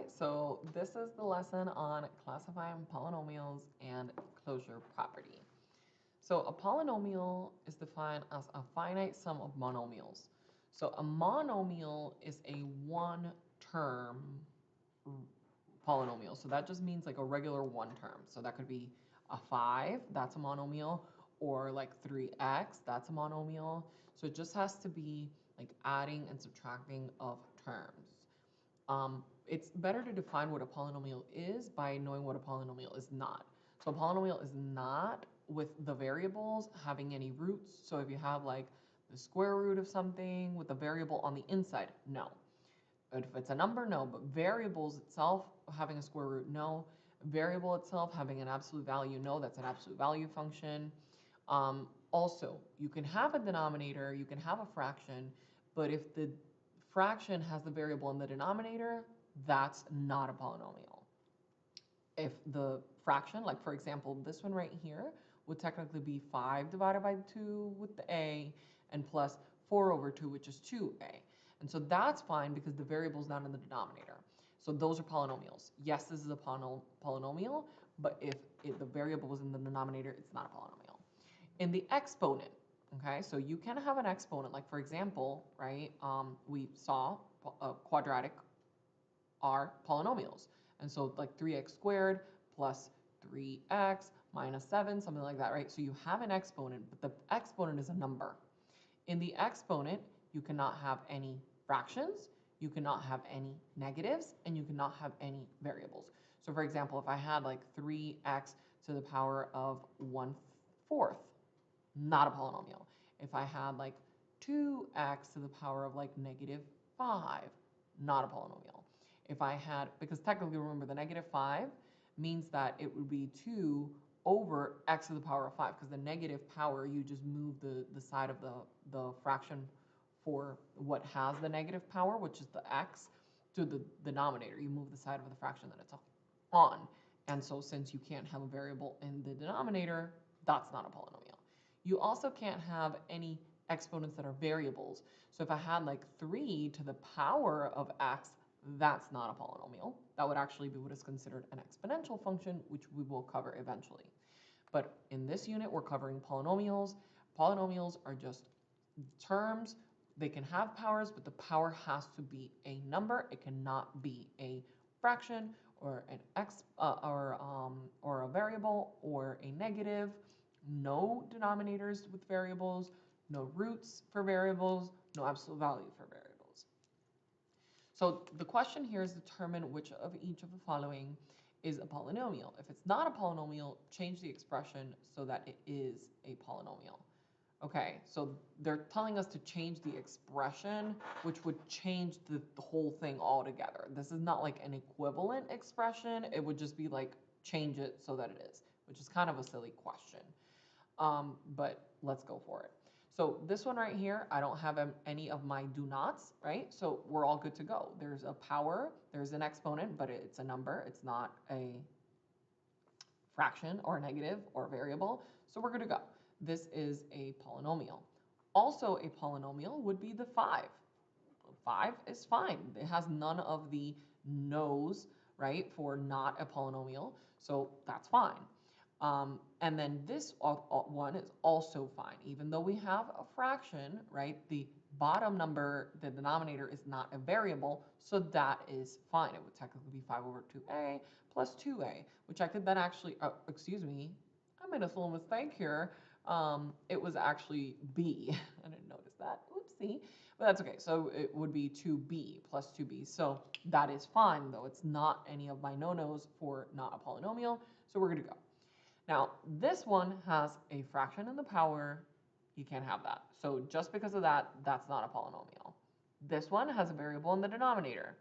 right, so this is the lesson on classifying polynomials and closure property. So a polynomial is defined as a finite sum of monomials. So a monomial is a one-term polynomial. So that just means like a regular one term. So that could be a 5, that's a monomial, or like 3x, that's a monomial. So it just has to be like adding and subtracting of terms. It's better to define what a polynomial is by knowing what a polynomial is not. So a polynomial is not with the variables having any roots. So if you have like the square root of something with a variable on the inside, no. But if it's a number, no. But variables itself having a square root, no. Variable itself having an absolute value, no. That's an absolute value function. Also, you can have a denominator, you can have a fraction, but if the fraction has the variable in the denominator, that's not a polynomial. If the fraction, like for example, this one right here, would technically be 5 divided by 2 with the a, and plus 4 over 2, which is 2a. And so that's fine because the variable is not in the denominator. So those are polynomials. Yes, this is a polynomial, but if the variable was in the denominator, it's not a polynomial. In the exponent, okay, so you can have an exponent, like for example, right, we saw quadratic are polynomials. And so like 3x squared plus 3x minus 7, something like that, right? So you have an exponent, but the exponent is a number. In the exponent, you cannot have any fractions, you cannot have any negatives, and you cannot have any variables. So for example, if I had like 3x to the power of 1/4, not a polynomial. If I had like 2x to the power of like -5, not a polynomial. If I had, because technically remember the -5 means that it would be 2 over x to the power of 5, because the negative power, you just move the side of the fraction for what has the negative power, which is the x, to the denominator. You move the side of the fraction that it's on. And so since you can't have a variable in the denominator, that's not a polynomial. You also can't have any exponents that are variables. So if I had like 3 to the power of x, that's not a polynomial. That would actually be what is considered an exponential function, which we will cover eventually. But in this unit, we're covering polynomials. Polynomials are just terms. They can have powers, but the power has to be a number. It cannot be a fraction or an or a variable or a negative. No denominators with variables, no roots for variables, no absolute value for variables. So the question here is determine which of each of the following is a polynomial. If it's not a polynomial, change the expression so that it is a polynomial. Okay, so they're telling us to change the expression, which would change the whole thing altogether. This is not like an equivalent expression. It would just be like change it so that it is, which is kind of a silly question. But let's go for it. So this one right here, I don't have any of my do nots, right? So we're all good to go. There's a power, there's an exponent, but it's a number. It's not a fraction or a negative or a variable. So we're good to go. This is a polynomial. Also a polynomial would be the 5. 5 is fine. It has none of the no's, right, for not a polynomial. So that's fine. And then this one is also fine. Even though we have a fraction, right, the bottom number, the denominator, is not a variable, so that is fine. It would technically be 5 over 2a plus 2a, which I could then actually, excuse me, I made a little mistake here. It was actually b. I didn't notice that. Oopsie. But that's okay. So it would be 2b plus 2b. So that is fine, though. It's not any of my no-nos for not a polynomial. So we're going to go. Now, this one has a fraction in the power. You can't have that. So just because of that, that's not a polynomial. This one has a variable in the denominator.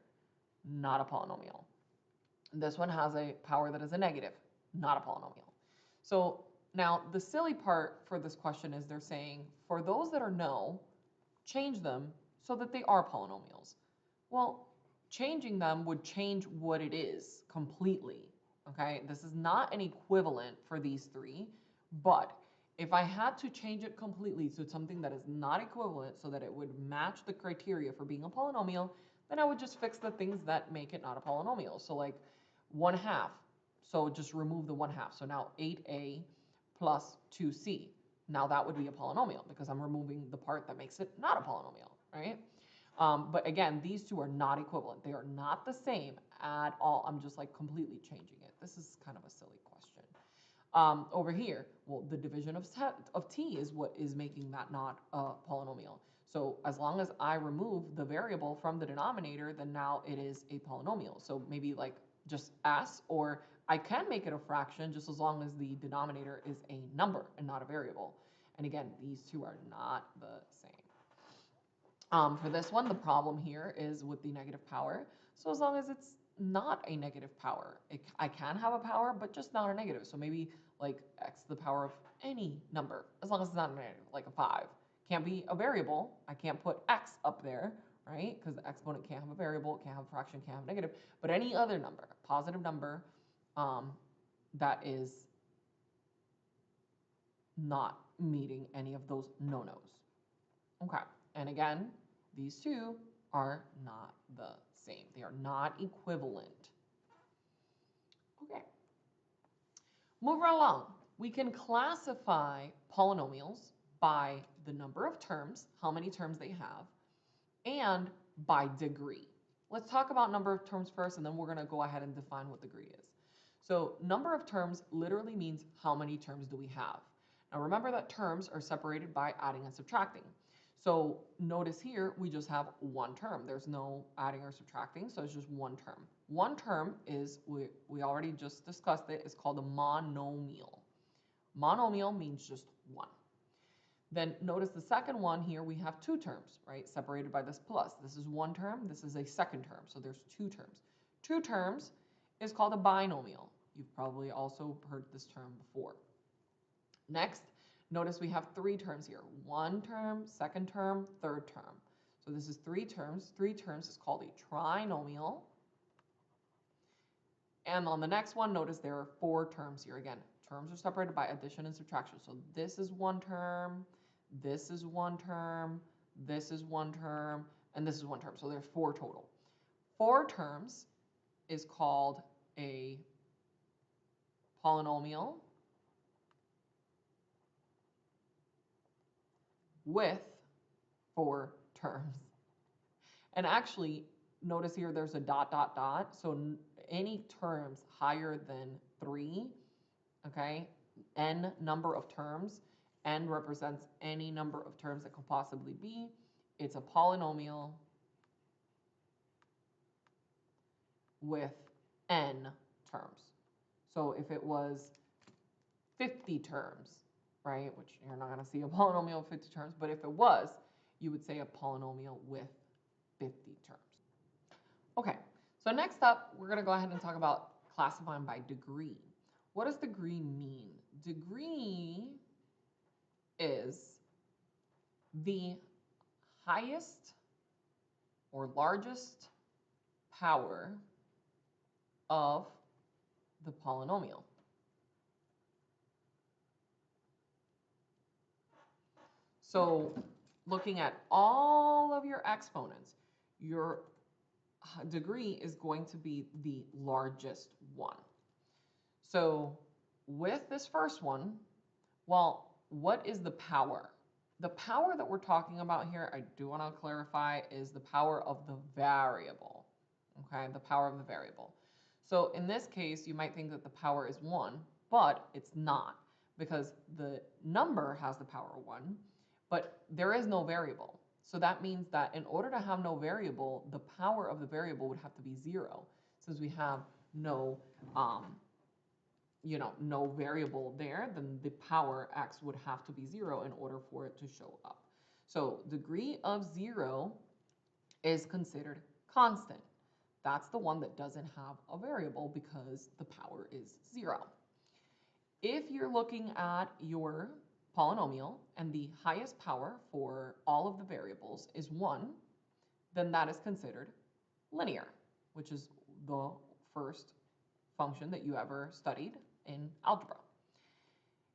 Not a polynomial. This one has a power that is a negative. Not a polynomial. So now the silly part for this question is they're saying, for those that are no, change them so that they are polynomials. Well, changing them would change what it is completely. Okay, this is not an equivalent for these three, but if I had to change it completely to something that is not equivalent so that it would match the criteria for being a polynomial, then I would just fix the things that make it not a polynomial. So like 1/2. So just remove the 1/2. So now 8a plus 2c. Now that would be a polynomial because I'm removing the part that makes it not a polynomial, right? But again, these two are not equivalent. They are not the same at all. I'm just like completely changing it. This is kind of a silly question. Over here, well, the division of t is what is making that not a polynomial. So as long as I remove the variable from the denominator, then now it is a polynomial. So maybe like just s, or I can make it a fraction just as long as the denominator is a number and not a variable. And again, these two are not the same. For this one, the problem here is with the negative power. So as long as it's not a negative power, I can have a power, but just not a negative. So maybe like x to the power of any number, as long as it's not a negative, like a 5. Can't be a variable. I can't put x up there, right? Because the exponent can't have a variable, it can't have a fraction, can't have a negative. But any other number, positive number, that is not meeting any of those no-nos. Okay, and again, these two are not the same. They are not equivalent. Okay. Move right along. We can classify polynomials by the number of terms, how many terms they have, and by degree. Let's talk about number of terms first, and then we're going to go ahead and define what degree is. So number of terms literally means how many terms do we have. Now remember that terms are separated by adding and subtracting. So notice here, we just have one term. There's no adding or subtracting, so it's just one term. One term is, we already just discussed it, is called a monomial. Monomial means just one. Then notice the second one here, we have two terms, right? Separated by this plus. This is one term, this is a second term, so there's two terms. Two terms is called a binomial. You've probably also heard this term before. Next, notice we have three terms here. One term, second term, third term. So this is three terms. Three terms is called a trinomial. And on the next one, notice there are four terms here. Again, terms are separated by addition and subtraction. So this is one term, this is one term, this is one term, and this is one term. So there's four total. Four terms is called a polynomial with four terms. And actually, notice here there's a dot, dot, dot. So any terms higher than 3, okay, n number of terms, n represents any number of terms that could possibly be. It's a polynomial with n terms. So if it was 50 terms, right, which you're not going to see a polynomial of 50 terms, but if it was, you would say a polynomial with 50 terms. Okay, so next up, we're going to go ahead and talk about classifying by degree. What does degree mean? Degree is the highest or largest power of the polynomial. So looking at all of your exponents, your degree is going to be the largest one. So with this first one, well, what is the power? The power that we're talking about here, I do want to clarify, is the power of the variable. Okay, the power of the variable. So in this case, you might think that the power is 1, but it's not, because the number has the power of 1, but there is no variable. So that means that in order to have no variable, the power of the variable would have to be 0, since we have no no variable there, then the power x would have to be 0 in order for it to show up. So degree of 0 is considered constant. That's the one that doesn't have a variable because the power is 0. If you're looking at your polynomial and the highest power for all of the variables is 1, then that is considered linear, which is the first function that you ever studied in algebra.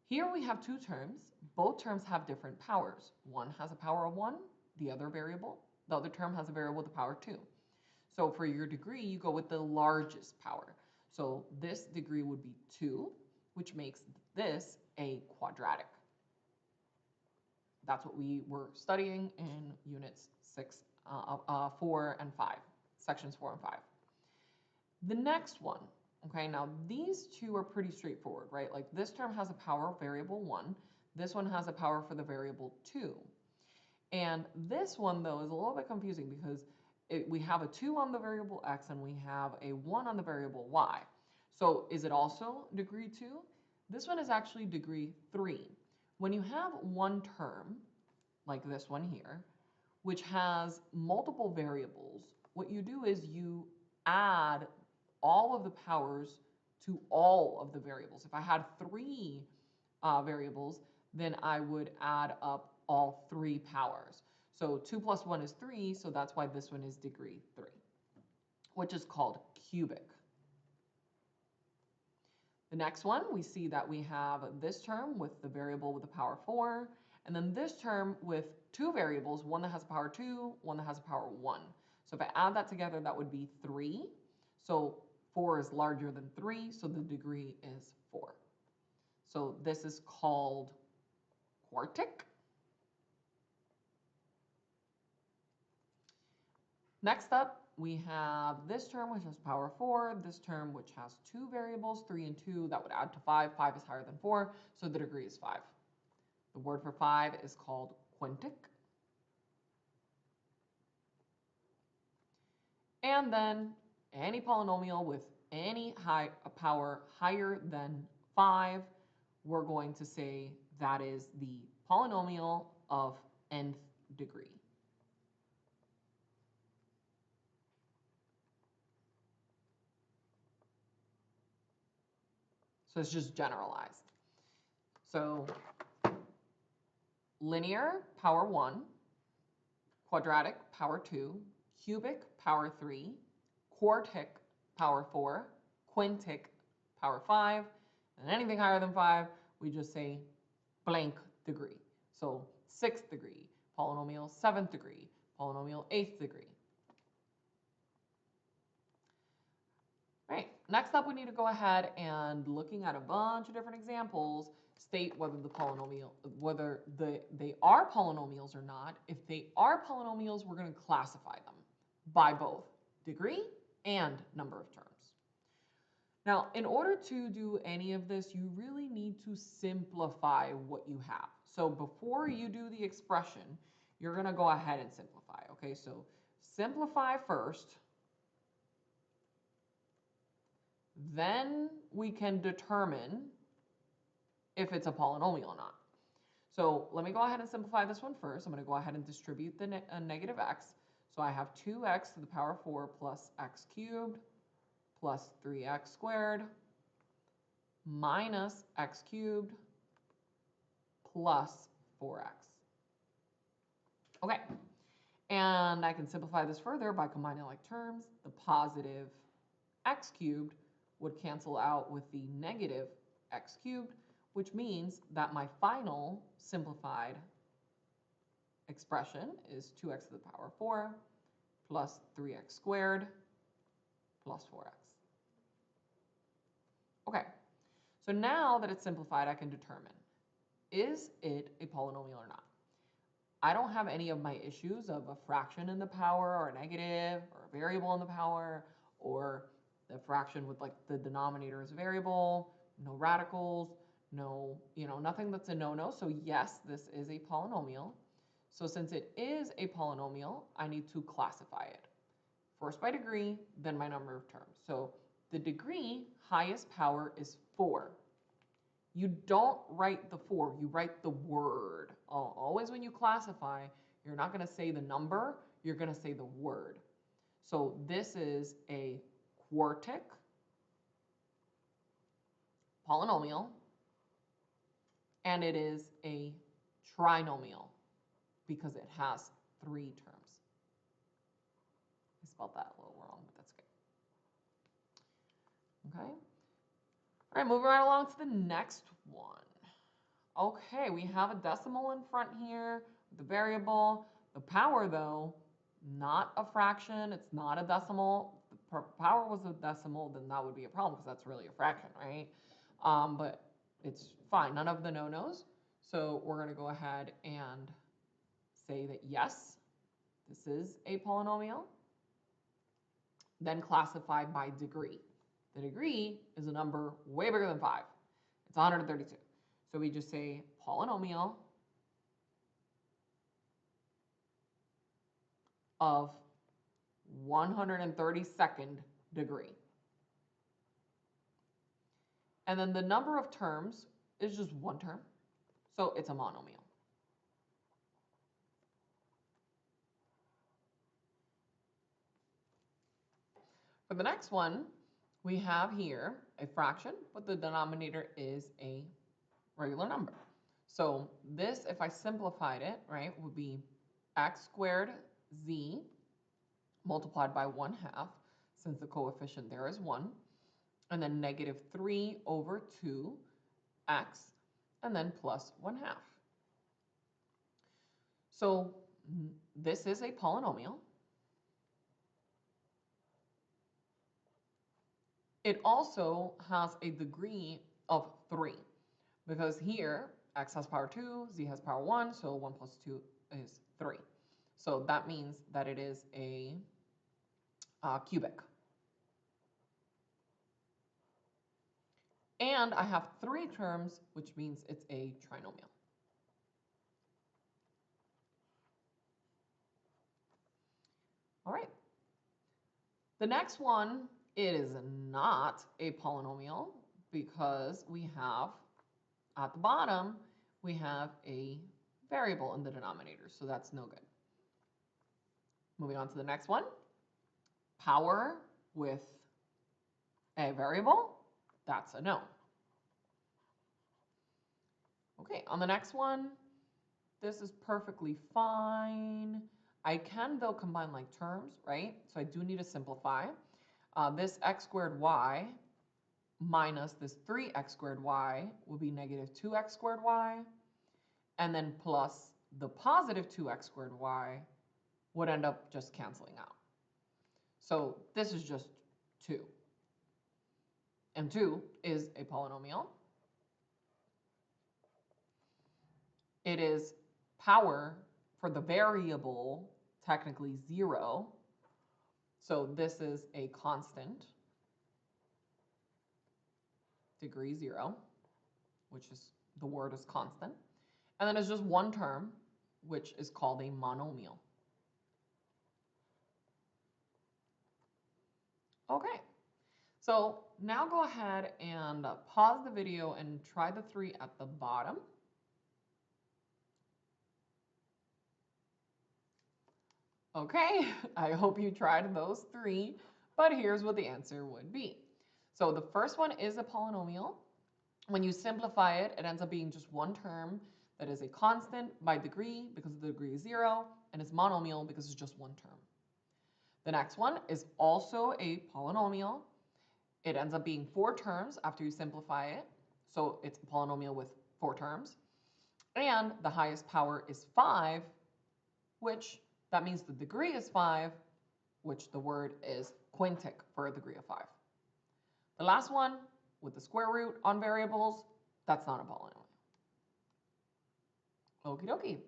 Here we have two terms. Both terms have different powers. One has a power of 1, the other term has a variable with a power 2. So for your degree, you go with the largest power. So this degree would be 2, which makes this a quadratic. That's what we were studying in units 4 and 5, sections 4 and 5. The next one, okay, now these two are pretty straightforward, right? Like this term has a power of variable 1. This one has a power for the variable 2. And this one, though, is a little bit confusing because we have a 2 on the variable x and we have a 1 on the variable y. So is it also degree 2? This one is actually degree 3. When you have one term, like this one here, which has multiple variables, what you do is you add all of the powers to all of the variables. If I had 3 variables, then I would add up all 3 powers. So 2 plus 1 is 3, so that's why this one is degree 3, which is called cubic. The next one, we see that we have this term with the variable with the power 4, and then this term with 2 variables, one that has a power 2, one that has a power 1. So if I add that together, that would be 3. So 4 is larger than 3, so the degree is 4. So this is called quartic. Next up, we have this term, which has power 4, this term, which has 2 variables, 3 and 2, that would add to 5. 5 is higher than 4, so the degree is 5. The word for 5 is called quintic. And then any polynomial with any power higher than 5, we're going to say that is the polynomial of nth degree. So it's just generalized. So linear, power 1, quadratic, power 2, cubic, power 3, quartic, power 4, quintic, power 5, and anything higher than 5, we just say blank degree. So 6th degree, polynomial 7th degree, polynomial 8th degree. Right, next up we need to go ahead and, looking at a bunch of different examples, state whether the polynomial, whether they are polynomials or not. If they are polynomials, we're going to classify them by both degree and number of terms. Now, in order to do any of this, you really need to simplify what you have. So before you do the expression, you're going to go ahead and simplify. Okay, so simplify first. Then we can determine if it's a polynomial or not. So let me go ahead and simplify this one first. I'm going to go ahead and distribute the negative x. So I have 2x to the power 4 plus x cubed plus 3x squared minus x cubed plus 4x. Okay, and I can simplify this further by combining like terms. The positive x cubed would cancel out with the negative x cubed, which means that my final simplified expression is 2x to the power 4 plus 3x squared plus 4x. Okay, so now that it's simplified, I can determine, is it a polynomial or not? I don't have any of my issues of a fraction in the power or a negative or a variable in the power or the fraction with like the denominator is a variable, no radicals, no, nothing that's a no-no. So yes, this is a polynomial. So since it is a polynomial, I need to classify it. First by degree, then by number of terms. So the degree highest power is 4. You don't write the 4, you write the word. Always when you classify, you're not going to say the number, you're going to say the word. So this is a quartic polynomial, and it is a trinomial because it has 3 terms. I spelled that a little wrong, but that's good. Okay. All right, moving right along to the next one. Okay, we have a decimal in front here, the variable. The power, though, not a fraction, it's not a decimal. If the power was a decimal, then that would be a problem because that's really a fraction, right? But it's fine, none of the no-nos. So we're going to go ahead and say that yes, this is a polynomial. Then classify by degree. The degree is a number way bigger than 5. It's 132. So we just say polynomial of 132nd degree. And then the number of terms is just one term, so it's a monomial. For the next one, we have here a fraction, but the denominator is a regular number. So this, if I simplified it, right, would be x squared z multiplied by 1/2, since the coefficient there is 1, and then negative 3 over 2x, and then plus 1/2. So this is a polynomial. It also has a degree of 3, because here x has power 2, z has power 1, so 1 plus 2 is 3. So that means that it is a cubic. And I have 3 terms, which means it's a trinomial. All right. The next one, it is not a polynomial because we have, at the bottom, we have a variable in the denominator, so that's no good. Moving on to the next one, power with a variable, that's a no. Okay, on the next one, this is perfectly fine. I can, though, combine like terms, right? So I do need to simplify. This x squared y minus this 3x squared y will be negative 2x squared y. And then plus the positive 2x squared y would end up just canceling out. So this is just 2. And 2 is a polynomial. It is power for the variable, technically 0. So this is a constant, degree 0, which is, the word is constant. And then it's just one term, which is called a monomial. Okay, so now go ahead and pause the video and try the 3 at the bottom. Okay, I hope you tried those 3, but here's what the answer would be. So the first one is a polynomial. When you simplify it, it ends up being just one term that is a constant by degree because the degree is 0, and it's monomial because it's just one term. The next one is also a polynomial. It ends up being 4 terms after you simplify it, so it's a polynomial with 4 terms. And the highest power is 5, which that means the degree is 5, which the word is quintic for a degree of 5. The last one, with the square root on variables, that's not a polynomial. Okie dokie.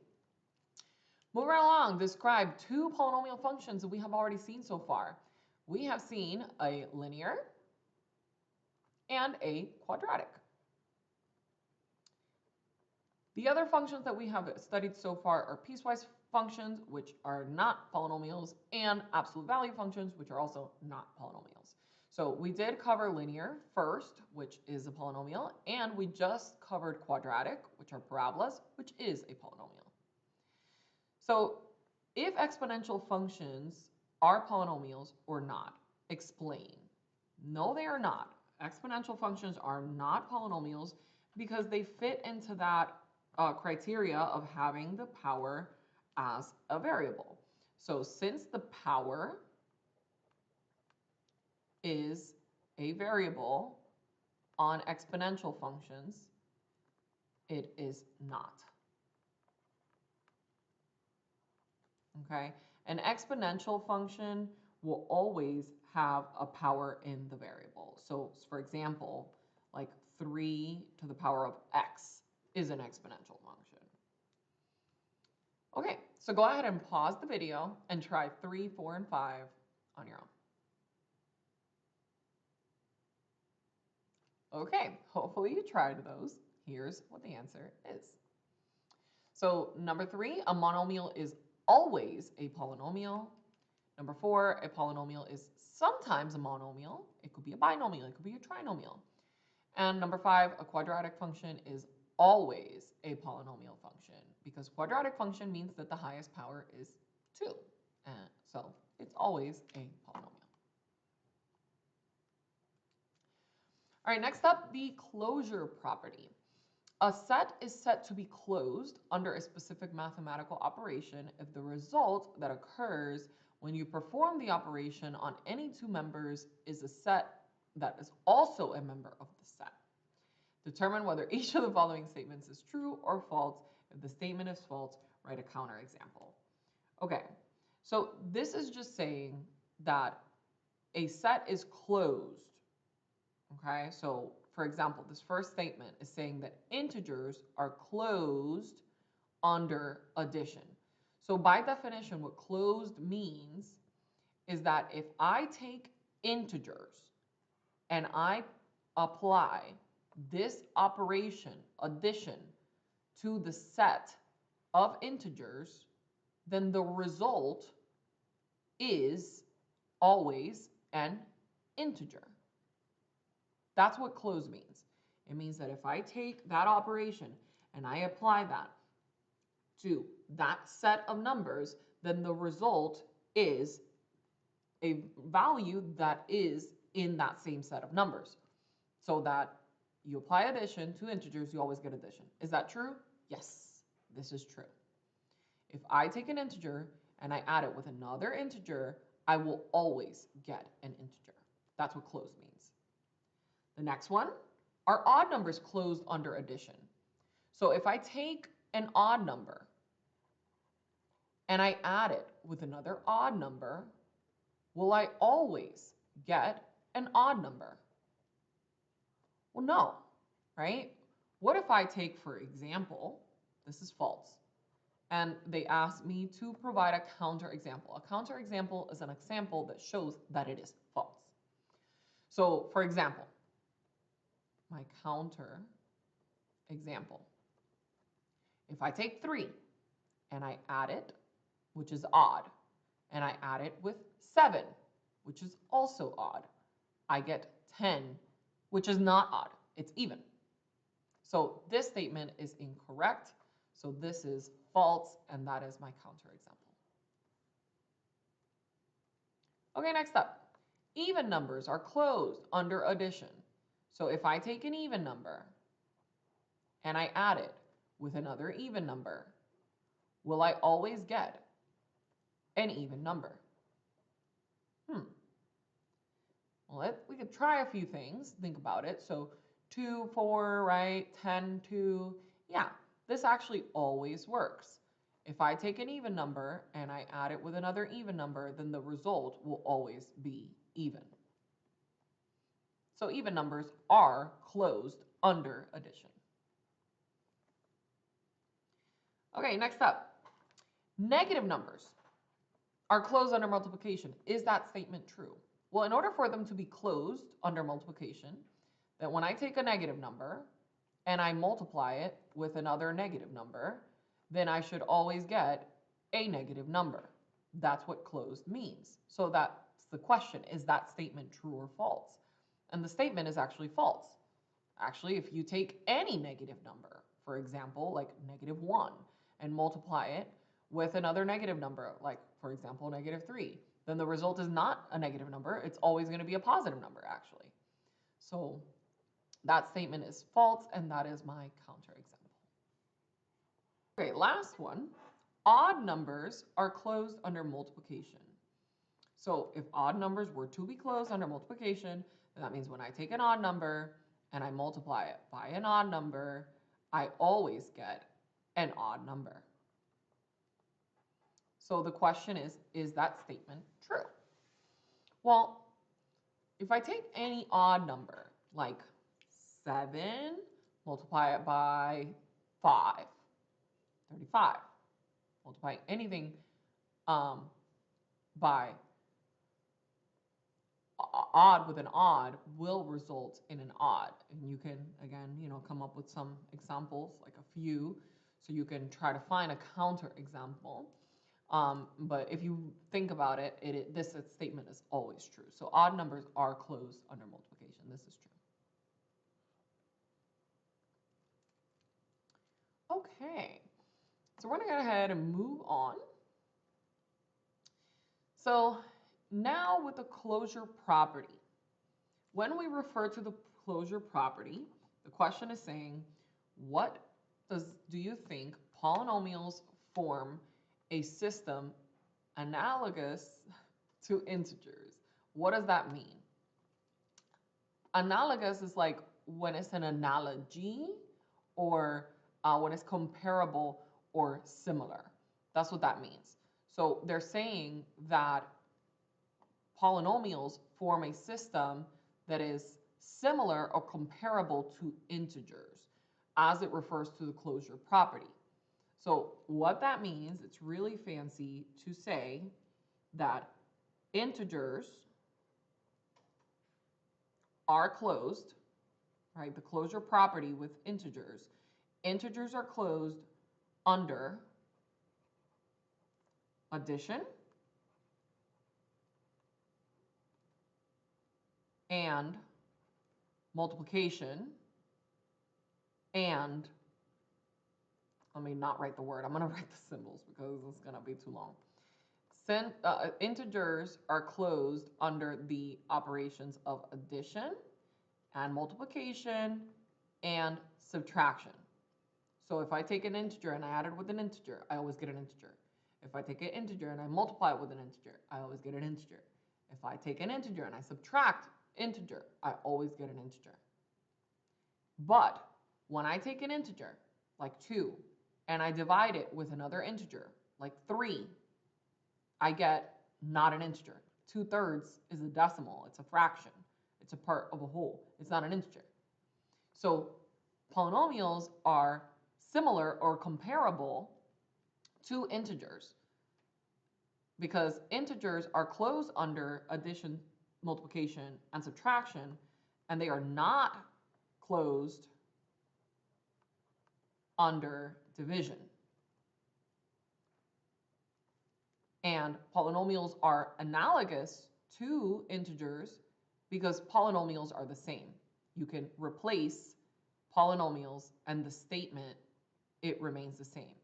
Moving right along, describe 2 polynomial functions that we have already seen so far. We have seen a linear and a quadratic. The other functions that we have studied so far are piecewise functions, which are not polynomials, and absolute value functions, which are also not polynomials. So we did cover linear first, which is a polynomial, and we just covered quadratic, which are parabolas, which is a polynomial. So if exponential functions are polynomials or not, explain. No, they are not. Exponential functions are not polynomials because they fit into that criteria of having the power as a variable. So since the power is a variable on exponential functions, it is not. Okay, An exponential function will always have a power in the variable. So for example, like 3 to the power of x is an exponential function. Okay, so go ahead and pause the video and try 3, 4, and 5 on your own. Okay, hopefully you tried those. Here's what the answer is. So number 3, a monomial is always a polynomial. Number 4, a polynomial is sometimes a monomial. It could be a binomial, it could be a trinomial. And number 5, a quadratic function is always a polynomial function because quadratic function means that the highest power is 2. And so it's always a polynomial. All right, next up, the closure property. A set is said to be closed under a specific mathematical operation if the result that occurs when you perform the operation on any two members is a set that is also a member of the set. Determine whether each of the following statements is true or false. If the statement is false, write a counterexample. Okay, so this is just saying that a set is closed. Okay, so for example, this first statement is saying that integers are closed under addition. So by definition, what closed means is that if I take integers and I apply this operation, addition, to the set of integers, then the result is always an integer. That's what close means. It means that if I take that operation and I apply that to that set of numbers, then the result is a value that is in that same set of numbers. So that you apply addition to integers, you always get addition. Is that true? Yes, this is true. If I take an integer and I add it with another integer, I will always get an integer. That's what close means. The next one, are odd numbers closed under addition? So if I take an odd number and I add it with another odd number, will I always get an odd number? Well, no, right? What if I take, for example, this is false, and they ask me to provide a counterexample. A counterexample is an example that shows that it is false. So, for example, my counter example. If I take 3 and I add it, which is odd, and I add it with 7, which is also odd, I get 10, which is not odd. It's even. So this statement is incorrect. So this is false, and that is my counterexample. Okay, next up. Even numbers are closed under addition. So if I take an even number and I add it with another even number, will I always get an even number? Well, we could try a few things, think about it. So 2, 4, right? 10, 2. Yeah, this actually always works. If I take an even number and I add it with another even number, then the result will always be even. So even numbers are closed under addition. Okay, next up. Negative numbers are closed under multiplication. Is that statement true? Well, in order for them to be closed under multiplication, that when I take a negative number and I multiply it with another negative number, then I should always get a negative number. That's what closed means. So that's the question, is that statement true or false? And the statement is actually false. Actually, if you take any negative number, for example, like -1, and multiply it with another negative number, like, for example, -3, then the result is not a negative number. It's always going to be a positive number, actually. So that statement is false, and that is my counterexample. Okay, last one. Odd numbers are closed under multiplication. So if odd numbers were to be closed under multiplication, then that means when I take an odd number and I multiply it by an odd number, I always get an odd number. So the question is that statement true? Well, if I take any odd number, like 7, multiply it by 5, 35, multiply anything by odd with an odd will result in an odd. And you can, again, come up with some examples, like a few, so you can try to find a counter example. But if you think about it, this statement is always true. So odd numbers are closed under multiplication. This is true. Okay, so we're going to go ahead and move on. So now with the closure property, when we refer to the closure property, the question is saying, what do you think polynomials form a system analogous to integers? What does that mean? Analogous is like when it's an analogy or when it's comparable or similar. That's what that means. So they're saying that polynomials form a system that is similar or comparable to integers as it refers to the closure property. So what that means, it's really fancy to say that integers are closed, right? The closure property with integers. Integers are closed under addition and multiplication and, let me not write the word, I'm going to write the symbols because it's going to be too long. Integers are closed under the operations of addition and multiplication and subtraction. So if I take an integer and I add it with an integer, I always get an integer. If I take an integer and I multiply it with an integer, I always get an integer. If I take an integer and I subtract integer, I always get an integer. But when I take an integer, like 2, and I divide it with another integer, like 3, I get not an integer. 2/3 is a decimal. It's a fraction. It's a part of a whole. It's not an integer. So polynomials are similar or comparable to integers because integers are closed under addition, multiplication, and subtraction, and they are not closed under division. And polynomials are analogous to integers because polynomials are the same. You can replace polynomials and the statement, it remains the same.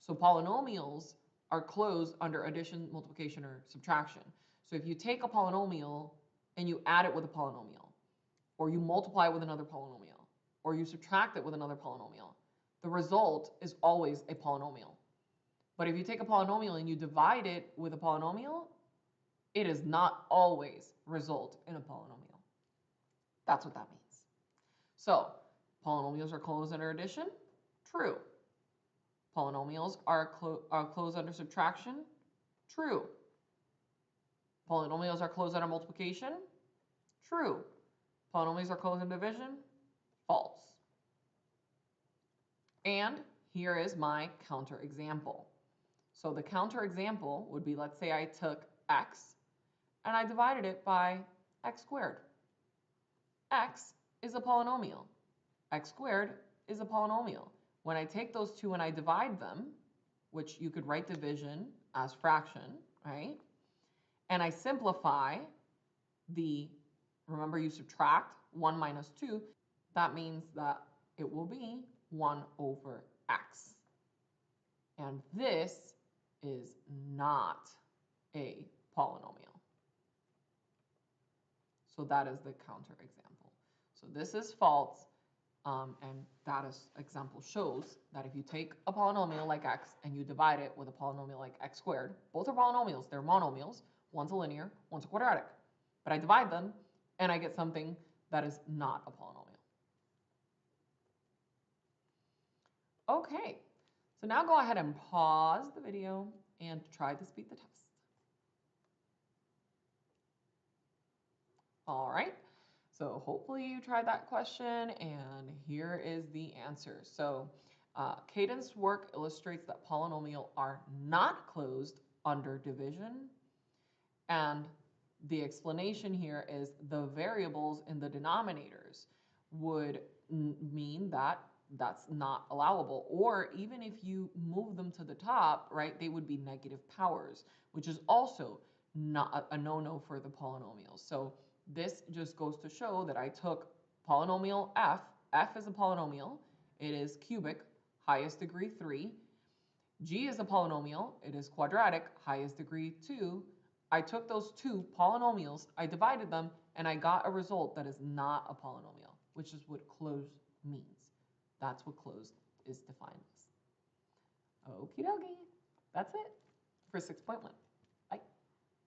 So polynomials are closed under addition, multiplication, or subtraction. So if you take a polynomial and you add it with a polynomial, or you multiply it with another polynomial, or you subtract it with another polynomial, the result is always a polynomial. But if you take a polynomial and you divide it with a polynomial, it does not always result in a polynomial. That's what that means. So polynomials are closed under addition? True. Polynomials are closed under subtraction? True. Polynomials are closed under multiplication? True. Polynomials are closed under division? False. And here is my counterexample. So the counterexample would be, let's say I took x and I divided it by x squared. X is a polynomial. X squared is a polynomial. When I take those two and I divide them, which you could write division as fraction, right? And I simplify remember you subtract 1 minus 2, that means that it will be 1 over x. And this is not a polynomial. So that is the counterexample. So this is false, and that example shows that if you take a polynomial like x and you divide it with a polynomial like x squared, both are polynomials, they're monomials, one's a linear, one's a quadratic. But I divide them and I get something that is not a polynomial. Okay, so now go ahead and pause the video and try to speed the test. All right, so hopefully you tried that question, and here is the answer. So Cadence work illustrates that polynomials are not closed under division, and the explanation here is the variables in the denominators would mean that that's not allowable. Or even if you move them to the top, right, they would be negative powers, which is also not a no-no for the polynomials. So this just goes to show that I took polynomial f. F is a polynomial. It is cubic, highest degree 3. G is a polynomial. It is quadratic, highest degree 2. I took those two polynomials, I divided them, and I got a result that is not a polynomial, which is what closed means. That's what closed is defined as. Okie dokie. That's it for 6.1.